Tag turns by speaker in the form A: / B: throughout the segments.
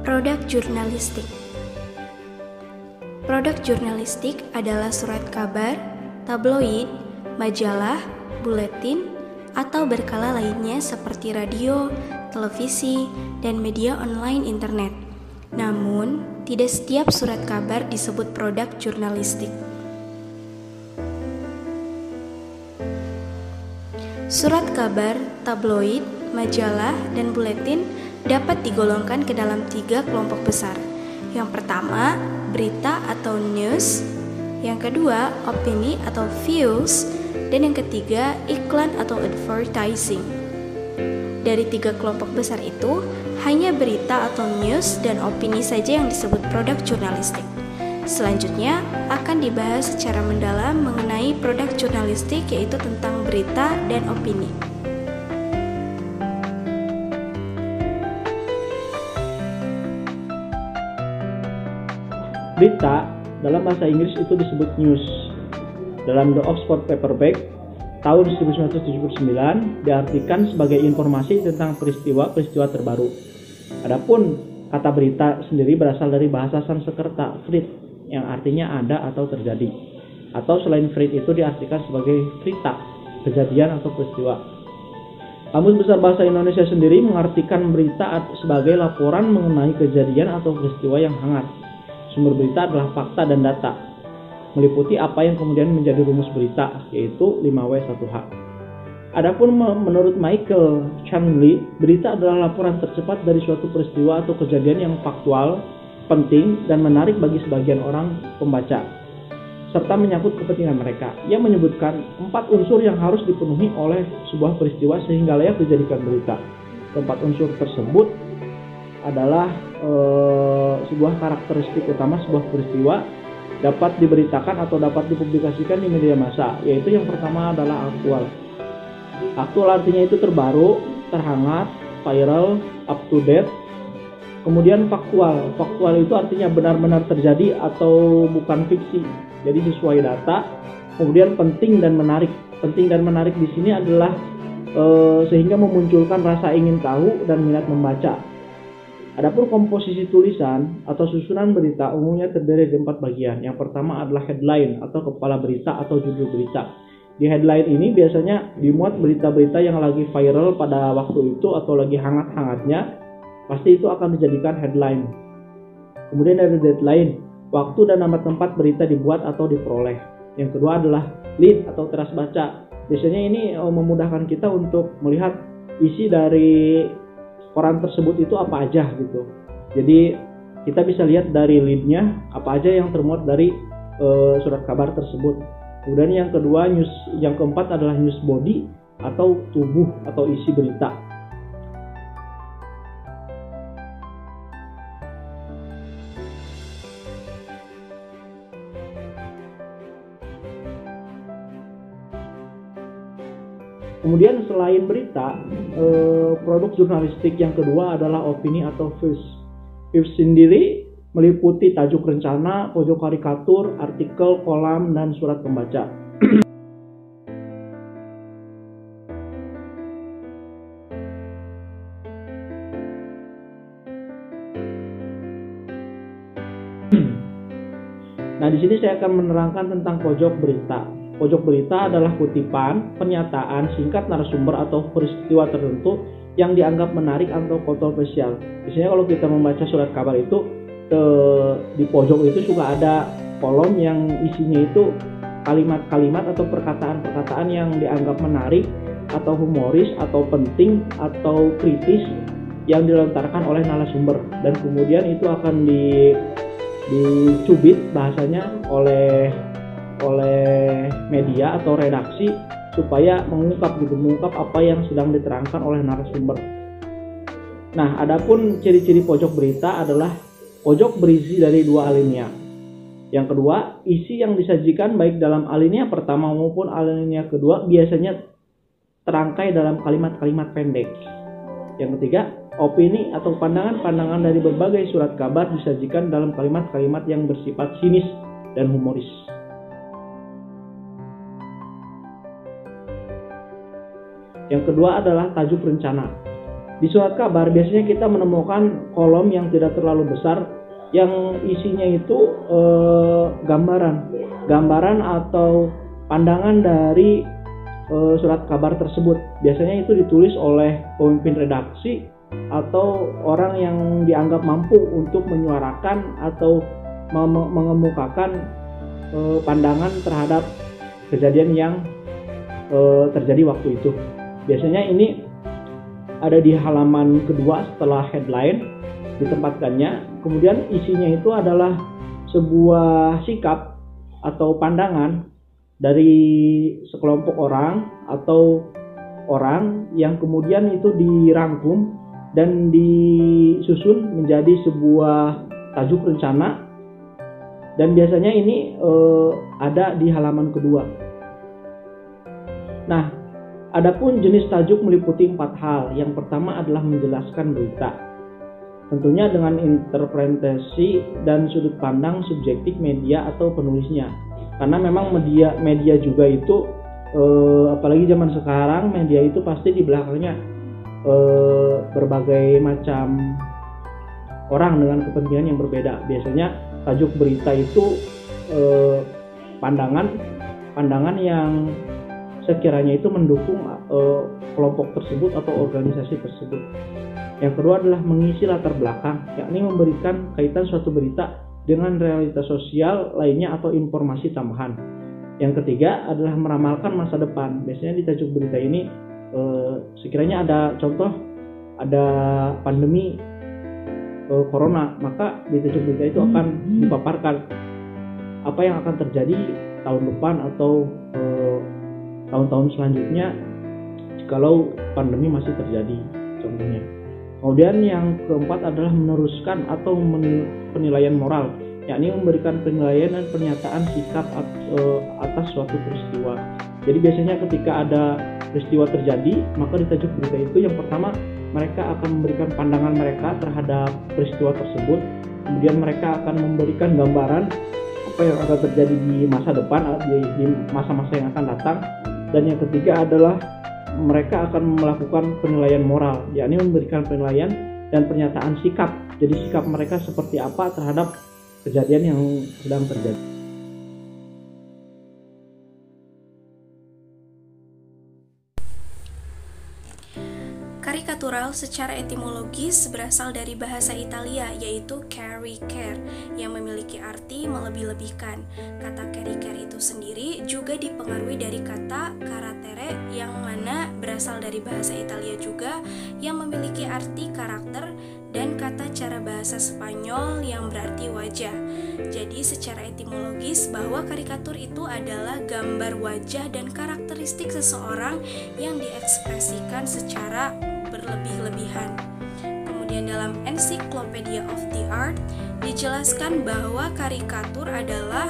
A: Produk jurnalistik. Produk jurnalistik adalah surat kabar, tabloid, majalah, buletin, atau berkala lainnya seperti radio, televisi, dan media online internet. Namun, tidak setiap surat kabar disebut produk jurnalistik. Surat kabar, tabloid, majalah, dan buletin dapat digolongkan ke dalam 3 kelompok besar. Yang pertama, berita atau news. Yang kedua, opini atau views. Dan yang ketiga, iklan atau advertising. Dari 3 kelompok besar itu, hanya berita atau news dan opini saja yang disebut produk jurnalistik. Selanjutnya, akan dibahas secara mendalam mengenai produk jurnalistik, yaitu tentang berita dan opini.
B: Berita dalam bahasa Inggris itu disebut news. Dalam The Oxford Paperback tahun 1979 diartikan sebagai informasi tentang peristiwa-peristiwa terbaru. Adapun kata berita sendiri berasal dari bahasa Sanskerta Frit yang artinya ada atau terjadi. Atau selain Frit itu diartikan sebagai berita, kejadian atau peristiwa. Kamus Besar Bahasa Indonesia sendiri mengartikan berita sebagai laporan mengenai kejadian atau peristiwa yang hangat. Sumber berita adalah fakta dan data, meliputi apa yang kemudian menjadi rumus berita, yaitu 5W1H. Adapun menurut Michael Chandler, berita adalah laporan tercepat dari suatu peristiwa atau kejadian yang faktual, penting, dan menarik bagi sebagian orang pembaca, serta menyangkut kepentingan mereka. Ia menyebutkan 4 unsur yang harus dipenuhi oleh sebuah peristiwa sehingga layak dijadikan berita. Keempat unsur tersebut adalah sebuah karakteristik utama sebuah peristiwa dapat diberitakan atau dapat dipublikasikan di media massa, yaitu yang pertama adalah aktual. Aktual artinya itu terbaru, terhangat, viral, up to date. Kemudian faktual. Faktual itu artinya benar-benar terjadi atau bukan fiksi, jadi sesuai data. Kemudian penting dan menarik. Penting dan menarik di sini adalah sehingga memunculkan rasa ingin tahu dan minat membaca. Adapun komposisi tulisan atau susunan berita umumnya terdiri dari 4 bagian. Yang pertama adalah headline atau kepala berita atau judul berita. Di headline ini biasanya dimuat berita-berita yang lagi viral pada waktu itu atau lagi hangat-hangatnya. Pasti itu akan dijadikan headline. Kemudian ada deadline, waktu dan nama tempat berita dibuat atau diperoleh. Yang kedua adalah lead atau teras baca. Biasanya ini memudahkan kita untuk melihat isi dari koran tersebut itu apa aja gitu. Jadi kita bisa lihat dari lead-nya apa aja yang termuat dari surat kabar tersebut. Kemudian yang kedua, yang keempat adalah news body atau tubuh atau isi berita. Kemudian selain berita, produk jurnalistik yang kedua adalah opini atau views. Views sendiri meliputi tajuk rencana, pojok karikatur, artikel, kolam, dan surat pembaca. Nah, di sini saya akan menerangkan tentang pojok berita. Pojok berita adalah kutipan, pernyataan, singkat narasumber atau peristiwa tertentu yang dianggap menarik atau kontroversial. Biasanya kalau kita membaca surat kabar itu, di pojok itu suka ada kolom yang isinya itu kalimat-kalimat atau perkataan-perkataan yang dianggap menarik atau humoris atau penting atau kritis yang dilontarkan oleh narasumber. Dan kemudian itu akan dicubit bahasanya oleh media atau redaksi supaya mengungkap apa yang sedang diterangkan oleh narasumber. Nah, adapun ciri-ciri pojok berita adalah pojok berisi dari 2 alinea. Yang kedua, isi yang disajikan baik dalam alinea pertama maupun alinea kedua biasanya terangkai dalam kalimat-kalimat pendek. Yang ketiga, opini atau pandangan-pandangan dari berbagai surat kabar disajikan dalam kalimat-kalimat yang bersifat sinis dan humoris. Yang kedua adalah tajuk rencana. Di surat kabar biasanya kita menemukan kolom yang tidak terlalu besar yang isinya itu gambaran atau pandangan dari surat kabar tersebut. Biasanya itu ditulis oleh pemimpin redaksi atau orang yang dianggap mampu untuk menyuarakan atau mengemukakan pandangan terhadap kejadian yang terjadi waktu itu. Biasanya ini ada di halaman kedua setelah headline ditempatkannya. Kemudian isinya itu adalah sebuah sikap atau pandangan dari sekelompok orang atau orang yang kemudian itu dirangkum dan disusun menjadi sebuah tajuk rencana, dan biasanya ini ada di halaman kedua. Nah, adapun jenis tajuk meliputi 4 hal. Yang pertama adalah menjelaskan berita, tentunya dengan interpretasi dan sudut pandang subjektif media atau penulisnya. Karena memang media juga itu, apalagi zaman sekarang, media itu pasti di belakangnya berbagai macam orang dengan kepentingan yang berbeda. Biasanya tajuk berita itu pandangan yang sekiranya itu mendukung kelompok tersebut atau organisasi tersebut. Yang kedua adalah mengisi latar belakang, yakni memberikan kaitan suatu berita dengan realitas sosial lainnya atau informasi tambahan. Yang ketiga adalah meramalkan masa depan. Biasanya di tajuk berita ini sekiranya ada contoh, ada pandemi corona, maka di tajuk berita itu akan dipaparkan apa yang akan terjadi tahun depan atau tahun-tahun selanjutnya jikalau pandemi masih terjadi, contohnya. Kemudian yang keempat adalah meneruskan atau penilaian moral, yakni memberikan penilaian dan pernyataan sikap atas suatu peristiwa. Jadi biasanya ketika ada peristiwa terjadi, maka di tajuk berita itu yang pertama mereka akan memberikan pandangan mereka terhadap peristiwa tersebut. Kemudian mereka akan memberikan gambaran apa yang akan terjadi di masa depan, di masa-masa yang akan datang. Dan yang ketiga adalah mereka akan melakukan penilaian moral, yakni memberikan penilaian dan pernyataan sikap. Jadi sikap mereka seperti apa terhadap kejadian yang sedang terjadi.
A: Karikatural secara etimologis berasal dari bahasa Italia, yaitu caricare, yang memiliki arti melebih-lebihkan. Kata caricare itu sendiri juga dipengaruhi dari kata carattere, yang mana berasal dari bahasa Italia juga, yang memiliki arti karakter, dan kata cara bahasa Spanyol yang berarti wajah. Jadi secara etimologis bahwa karikatur itu adalah gambar wajah dan karakteristik seseorang yang diekspresikan secara berlebih-lebihan. Kemudian dalam Encyclopedia of the Art dijelaskan bahwa karikatur adalah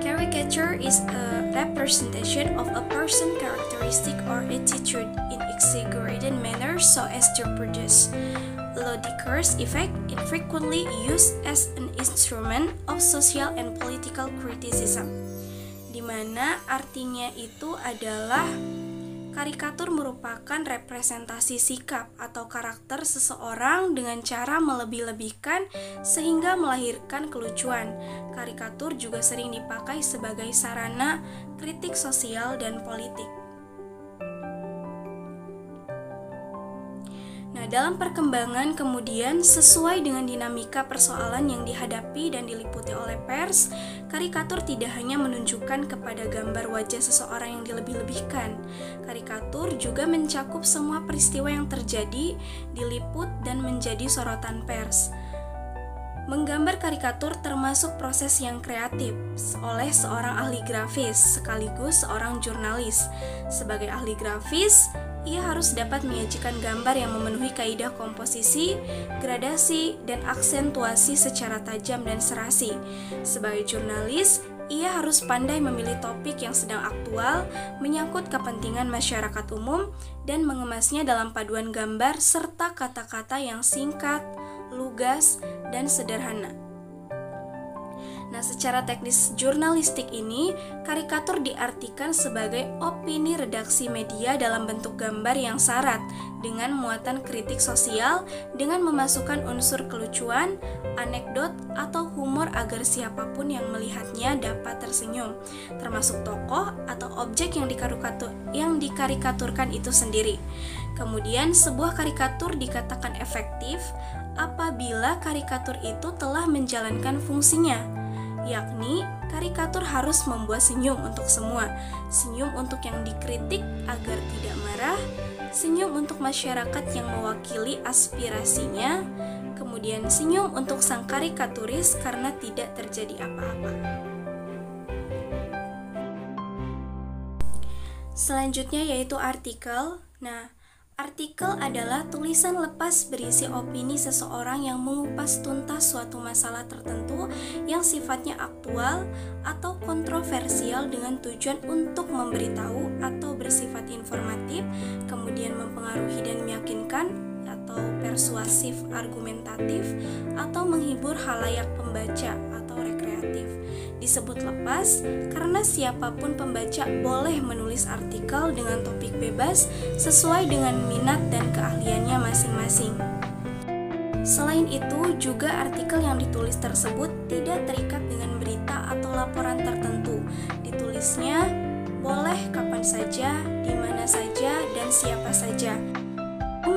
A: caricature is a representation of a person characteristic or attitude in exaggerated manner so as to produce ludicrous effect, infrequently used as an instrument of social and political criticism, di mana artinya itu adalah karikatur merupakan representasi sikap atau karakter seseorang dengan cara melebih-lebihkan sehingga melahirkan kelucuan. Karikatur juga sering dipakai sebagai sarana kritik sosial dan politik. Nah, dalam perkembangan kemudian sesuai dengan dinamika persoalan yang dihadapi dan diliputi oleh pers, karikatur tidak hanya menunjukkan kepada gambar wajah seseorang yang dilebih-lebihkan. Karikatur juga mencakup semua peristiwa yang terjadi, diliput dan menjadi sorotan pers. Menggambar karikatur termasuk proses yang kreatif oleh seorang ahli grafis sekaligus seorang jurnalis. Sebagai ahli grafis, ia harus dapat menyajikan gambar yang memenuhi kaidah komposisi, gradasi, dan aksentuasi secara tajam dan serasi. Sebagai jurnalis, ia harus pandai memilih topik yang sedang aktual, menyangkut kepentingan masyarakat umum, dan mengemasnya dalam paduan gambar serta kata-kata yang singkat, lugas, dan sederhana. Nah, secara teknis jurnalistik ini, karikatur karikatur diartikan sebagai opini redaksi media dalam bentuk gambar yang syarat dengan muatan kritik sosial dengan memasukkan unsur kelucuan, anekdot, atau humor agar siapapun yang melihatnya dapat tersenyum, termasuk tokoh atau objek yang dikarikaturkan itu sendiri. Kemudian, sebuah karikatur dikatakan efektif apabila karikatur itu telah menjalankan fungsinya, yakni karikatur harus membuat senyum untuk semua, senyum untuk yang dikritik agar tidak marah, senyum untuk masyarakat yang mewakili aspirasinya, kemudian senyum untuk sang karikaturis karena tidak terjadi apa-apa. Selanjutnya yaitu artikel. Nah, artikel adalah tulisan lepas berisi opini seseorang yang mengupas tuntas suatu masalah tertentu yang sifatnya aktual atau kontroversial dengan tujuan untuk memberitahu atau bersifat informatif, kemudian mempengaruhi dan meyakinkan atau persuasif argumentatif, atau menghibur khalayak pembaca atau rekreatif. Disebut lepas karena siapapun pembaca boleh menulis artikel dengan topik bebas sesuai dengan minat dan keahliannya masing-masing. Selain itu, juga artikel yang ditulis tersebut tidak terikat dengan berita atau laporan tertentu. Ditulisnya boleh kapan saja, di mana saja, dan siapa saja.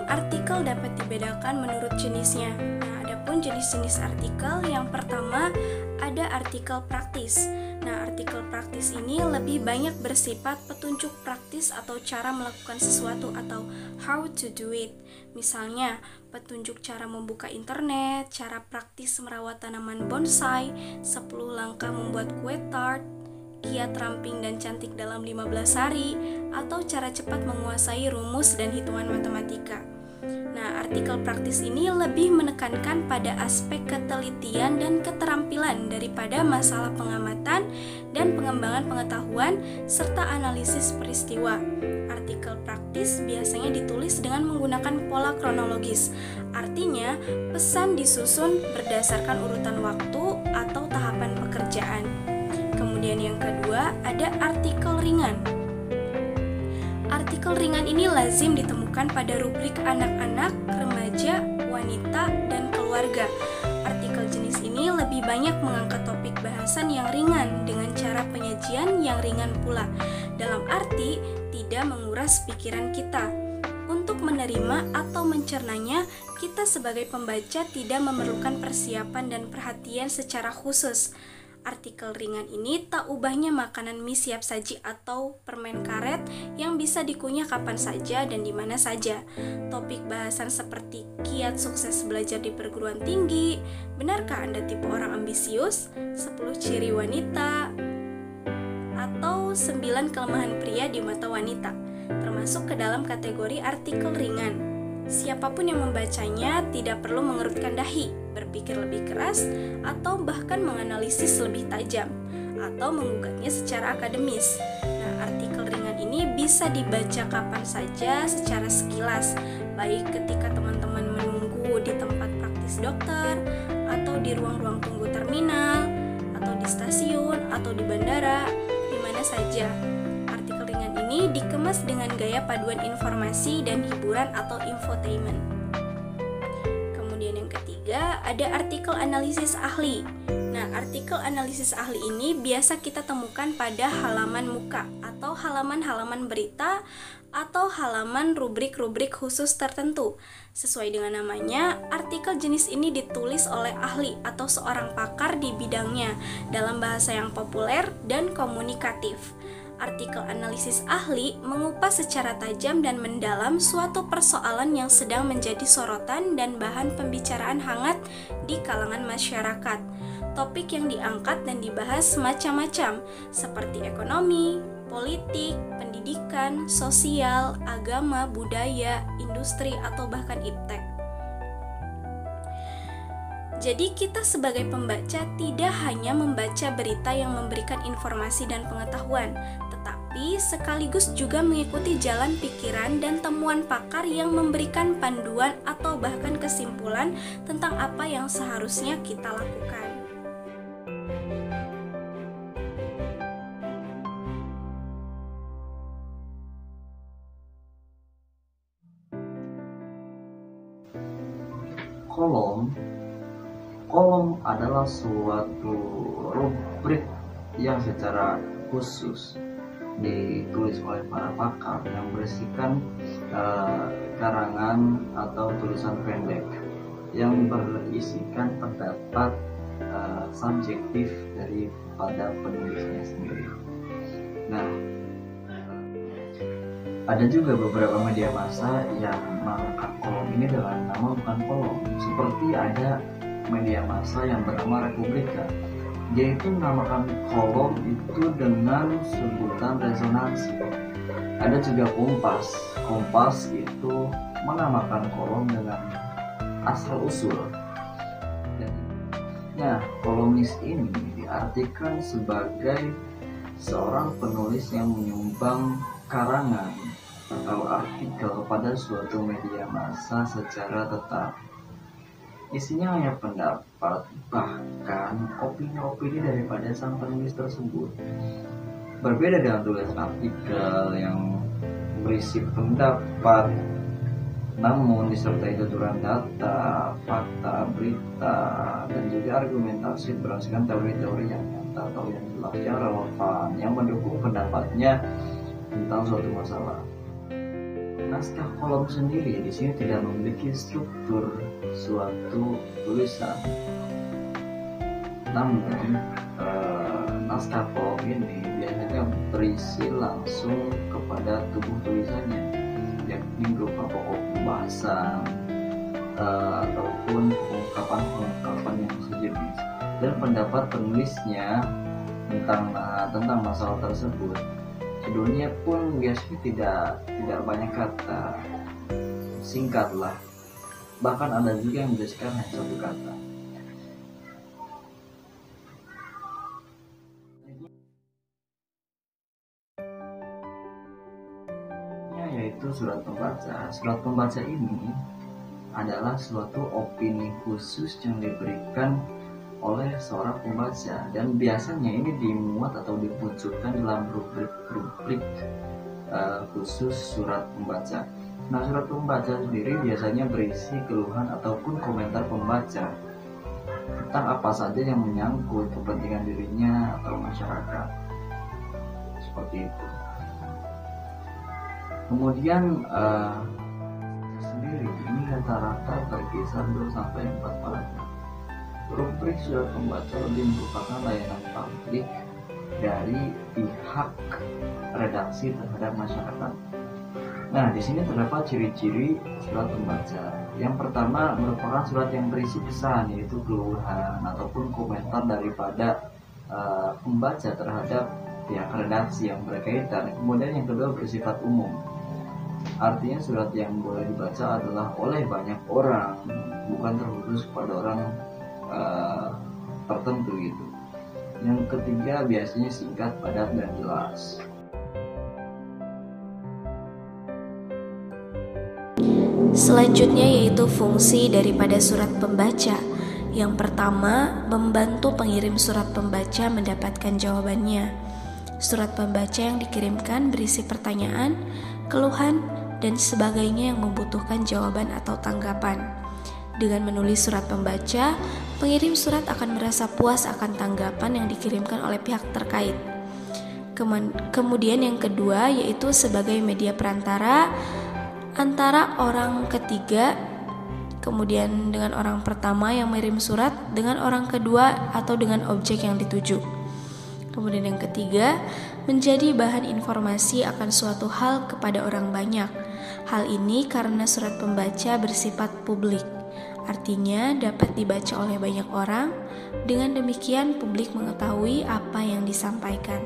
A: Artikel dapat dibedakan menurut jenisnya. Nah, adapun jenis-jenis artikel, yang pertama ada artikel praktis. Nah, artikel praktis ini lebih banyak bersifat petunjuk praktis atau cara melakukan sesuatu atau how to do it. Misalnya, petunjuk cara membuka internet, cara praktis merawat tanaman bonsai, 10 langkah membuat kue tart, kiat ramping dan cantik dalam 15 hari, atau cara cepat menguasai rumus dan hitungan matematika. Nah, artikel praktis ini lebih menekankan pada aspek ketelitian dan keterampilan daripada masalah pengamatan dan pengembangan pengetahuan serta analisis peristiwa. Artikel praktis biasanya ditulis dengan menggunakan pola kronologis. Artinya, pesan disusun berdasarkan urutan waktu atau tahapan pekerjaan. Kemudian yang kedua, ada artikel ringan. Artikel ringan ini lazim ditemukan pada rubrik anak-anak, remaja, wanita, dan keluarga. Artikel jenis ini lebih banyak mengangkat topik bahasan yang ringan dengan cara penyajian yang ringan pula, dalam arti tidak menguras pikiran kita. Untuk menerima atau mencernanya, kita sebagai pembaca tidak memerlukan persiapan dan perhatian secara khusus. Artikel ringan ini tak ubahnya makanan mie siap saji atau permen karet yang bisa dikunyah kapan saja dan di mana saja. Topik bahasan seperti kiat sukses belajar di perguruan tinggi, benarkah Anda tipe orang ambisius, 10 ciri wanita, atau 9 kelemahan pria di mata wanita, termasuk ke dalam kategori artikel ringan. Siapapun yang membacanya tidak perlu mengerutkan dahi, berpikir lebih keras, atau bahkan menganalisis lebih tajam, atau menggugatnya secara akademis. Nah, artikel ringan ini bisa dibaca kapan saja secara sekilas, baik ketika teman-teman menunggu di tempat praktis dokter, atau di ruang-ruang tunggu terminal, atau di stasiun, atau di bandara, di mana saja. Artikel ringan ini dikemas dengan gaya paduan informasi dan hiburan atau infotainment. Kemudian yang ketiga, ada artikel analisis ahli. Nah, artikel analisis ahli ini biasa kita temukan pada halaman muka atau halaman-halaman berita atau halaman rubrik-rubrik khusus tertentu. Sesuai dengan namanya, artikel jenis ini ditulis oleh ahli atau seorang pakar di bidangnya dalam bahasa yang populer dan komunikatif. Artikel analisis ahli mengupas secara tajam dan mendalam suatu persoalan yang sedang menjadi sorotan dan bahan pembicaraan hangat di kalangan masyarakat. Topik yang diangkat dan dibahas macam-macam, seperti ekonomi, politik, pendidikan, sosial, agama, budaya, industri, atau bahkan iptek. Jadi kita sebagai pembaca tidak hanya membaca berita yang memberikan informasi dan pengetahuan, tetapi sekaligus juga mengikuti jalan pikiran dan temuan pakar yang memberikan panduan atau bahkan kesimpulan tentang apa yang seharusnya kita lakukan.
C: kolom adalah suatu rubrik yang secara khusus ditulis oleh para pakar yang berisikan karangan atau tulisan pendek yang berisikan pendapat subjektif daripada penulisnya sendiri. Nah, ada juga beberapa media massa yang menamakan kolom ini dengan nama bukan kolom, seperti ada media massa yang bernama Republika. Dia itu menamakan kolom itu dengan sebutan resonansi. Ada juga Kompas itu menamakan kolom dengan asal usul. Nah, kolomnis ini diartikan sebagai seorang penulis yang menyumbang karangan atau artikel pada suatu media massa secara tetap. Isinya hanya pendapat, bahkan opini-opini daripada sang penulis tersebut. Berbeda dengan tulisan artikel yang berisi pendapat, namun disertai tuturan data, fakta, berita, dan juga argumentasi berdasarkan teori-teori yang nyata atau yang jelas, yang relevan, yang mendukung pendapatnya tentang suatu masalah. Naskah kolom sendiri di sini tidak memiliki struktur suatu tulisan. Namun naskah kolom ini biasanya berisi langsung kepada tubuh tulisannya, yakni berupa pokok pembahasan ataupun pengungkapan yang sejenis, dan pendapat penulisnya tentang masalah tersebut. Judulnya pun biasanya tidak banyak kata, singkatlah. Bahkan ada juga yang berisikan hanya satu kata. Yaitu surat pembaca. Surat pembaca ini adalah suatu opini khusus yang diberikan oleh seorang pembaca, dan biasanya ini dimuat atau dimunculkan dalam rubrik khusus surat pembaca. Nah, surat pembaca sendiri biasanya berisi keluhan ataupun komentar pembaca tentang apa saja yang menyangkut kepentingan dirinya atau masyarakat, seperti itu. Kemudian sendiri ini rata-rata berkisar 2-4 paragraf. Rubrik surat pembaca lebih merupakan layanan publik dari pihak redaksi terhadap masyarakat. Nah, di sini terdapat ciri-ciri surat pembaca. Yang pertama merupakan surat yang berisi pesan, yaitu keluhan ataupun komentar daripada pembaca terhadap pihak redaksi yang berkaitan. Kemudian yang kedua bersifat umum. Artinya surat yang boleh dibaca adalah oleh banyak orang, bukan terkhusus pada orang tertentu gitu. Yang ketiga biasanya singkat, padat, dan jelas.
A: Selanjutnya yaitu fungsi daripada surat pembaca. Yang pertama, membantu pengirim surat pembaca mendapatkan jawabannya. Surat pembaca yang dikirimkan berisi pertanyaan, keluhan, dan sebagainya yang membutuhkan jawaban atau tanggapan. Dengan menulis surat pembaca, pengirim surat akan merasa puas akan tanggapan yang dikirimkan oleh pihak terkait. Kemudian yang kedua yaitu sebagai media perantara antara orang ketiga, kemudian dengan orang pertama yang mengirim surat, dengan orang kedua atau dengan objek yang dituju. Kemudian yang ketiga, menjadi bahan informasi akan suatu hal kepada orang banyak. Hal ini karena surat pembaca bersifat publik. Artinya dapat dibaca oleh banyak orang, dengan demikian publik mengetahui apa yang disampaikan.